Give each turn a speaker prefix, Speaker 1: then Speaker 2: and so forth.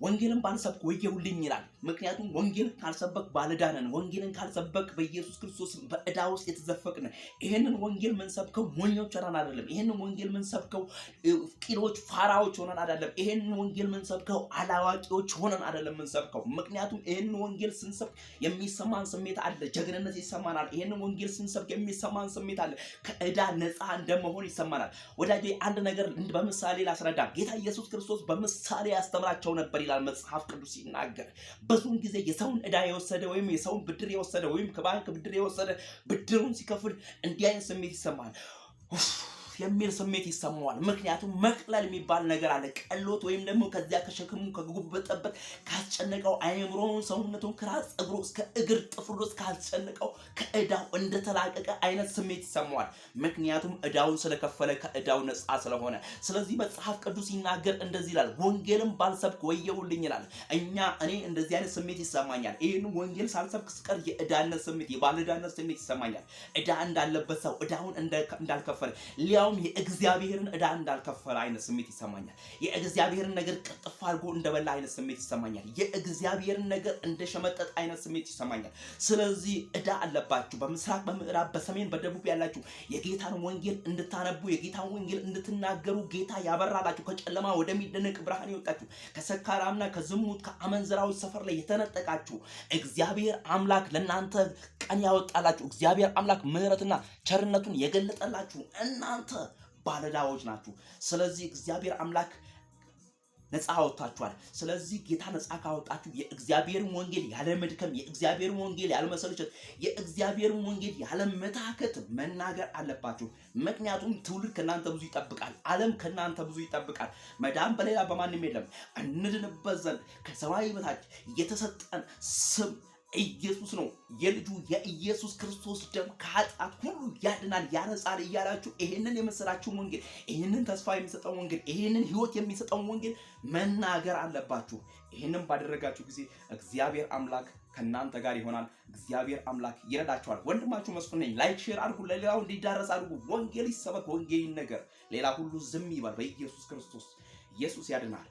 Speaker 1: ወንጌልን ባልሰብክ ወየውልኝ ይላል። ምክንያቱም ወንጌልን ካልሰበክ ባለዳነን፣ ወንጌልን ካልሰበክ በኢየሱስ ክርስቶስ በዕዳ ውስጥ የተዘፈቅን። ይሄንን ወንጌል ምንሰብከው ሞኞች ሆነን አይደለም። ይሄንን ወንጌል ምንሰብከው ቂሎች ፋራዎች ሆነን አይደለም። ይሄንን ወንጌል ምንሰብከው አላዋቂዎች ሆነን አይደለም ምንሰብከው። ምክንያቱም ይሄንን ወንጌል ስንሰብክ የሚሰማን ስሜት አለ፣ ጀግንነት ይሰማናል። ይሄንን ወንጌል ስንሰብክ የሚሰማን ስሜት አለ፣ ከዕዳ ነፃ እንደመሆን ይሰማናል። ወዳጄ አንድ ነገር በምሳሌ ላስረዳ። ጌታ ኢየሱስ ክርስቶስ በምሳሌ ያስተምራቸው ነበር ይላል መጽሐፍ ቅዱስ ሲናገር። ብዙውን ጊዜ የሰውን ዕዳ የወሰደ ወይም የሰውን ብድር የወሰደ ወይም ከባንክ ብድር የወሰደ ብድሩን ሲከፍል እንዲህ አይነት ስሜት ይሰማል የሚል ስሜት ይሰማዋል። ምክንያቱም መቅለል የሚባል ነገር አለ። ቀሎት ወይም ደግሞ ከዚያ ከሸክሙ ከጉበጠበት ካስጨነቀው አእምሮውን ሰውነቱን ከራስ ፀጉሩ እስከ እግር ጥፍሩ ድረስ ካስጨነቀው ከዕዳው እንደተላቀቀ አይነት ስሜት ይሰማዋል። ምክንያቱም ዕዳውን ስለከፈለ ከዕዳው ነፃ ስለሆነ። ስለዚህ መጽሐፍ ቅዱስ ሲናገር እንደዚህ ይላል፣ ወንጌልን ባልሰብክ ወየውልኝ ይላል። እኔ እንደዚህ አይነት ስሜት ይሰማኛል። ይህን ወንጌል ሳልሰብክ ስቀር የዕዳነት ስሜት የባለዕዳነት ስሜት ይሰማኛል። ዕዳ እንዳለበት ሰው ዕዳውን እንዳልከፈለ ያውም የእግዚአብሔርን ዕዳ እንዳልከፈለ አይነት ስሜት ይሰማኛል። የእግዚአብሔርን ነገር ቅጥፍ አድርጎ እንደበላ አይነት ስሜት ይሰማኛል። የእግዚአብሔርን ነገር እንደሸመጠጥ አይነት ስሜት ይሰማኛል። ስለዚህ ዕዳ አለባችሁ። በምስራቅ፣ በምዕራብ፣ በሰሜን፣ በደቡብ ያላችሁ የጌታን ወንጌል እንድታነቡ የጌታን ወንጌል እንድትናገሩ ጌታ ያበራላችሁ። ከጨለማ ወደሚደነቅ ብርሃን ይወጣችሁ። ከሰካራምና ከዝሙት ከአመንዝራዎች ሰፈር ላይ የተነጠቃችሁ እግዚአብሔር አምላክ ለእናንተ ቀን ያወጣላችሁ። እግዚአብሔር አምላክ ምሕረትና ቸርነቱን የገለጠላችሁ እናንተ ባለዕዳዎች ናችሁ። ስለዚህ እግዚአብሔር አምላክ ነፃ አወጣችኋል። ስለዚህ ጌታ ነፃ ካወጣችሁ የእግዚአብሔርን ወንጌል ያለ መድከም፣ የእግዚአብሔርን ወንጌል ያለ መሰልቸት፣ የእግዚአብሔርን ወንጌል ያለ መታከት መናገር አለባችሁ። ምክንያቱም ትውልድ ከናንተ ብዙ ይጠብቃል። ዓለም ከናንተ ብዙ ይጠብቃል። መዳን በሌላ በማንም የለም። እንድንበት ዘንድ ከሰማይ በታች የተሰጠን ስም ኢየሱስ ነው። የልጁ የኢየሱስ ክርስቶስ ደም ከኃጢአት ሁሉ ያድናል፣ ያነጻል እያላችሁ ይሄንን የመሰላችሁን ወንጌል፣ ይሄንን ተስፋ የሚሰጠውን ወንጌል፣ ይሄንን ሕይወት የሚሰጠውን ወንጌል መናገር አለባችሁ። ይሄንን ባደረጋችሁ ጊዜ እግዚአብሔር አምላክ ከናንተ ጋር ይሆናል። እግዚአብሔር አምላክ ይረዳችኋል። ወንድማችሁ መስፍን ነኝ። ላይክ ሼር አድርጉ፣ ለሌላው እንዲዳረስ አድርጉ። ወንጌል ይሰበክ፣ ወንጌል ይነገር፣ ሌላ ሁሉ ዝም ይበል። በኢየሱስ ክርስቶስ ኢየሱስ ያድናል።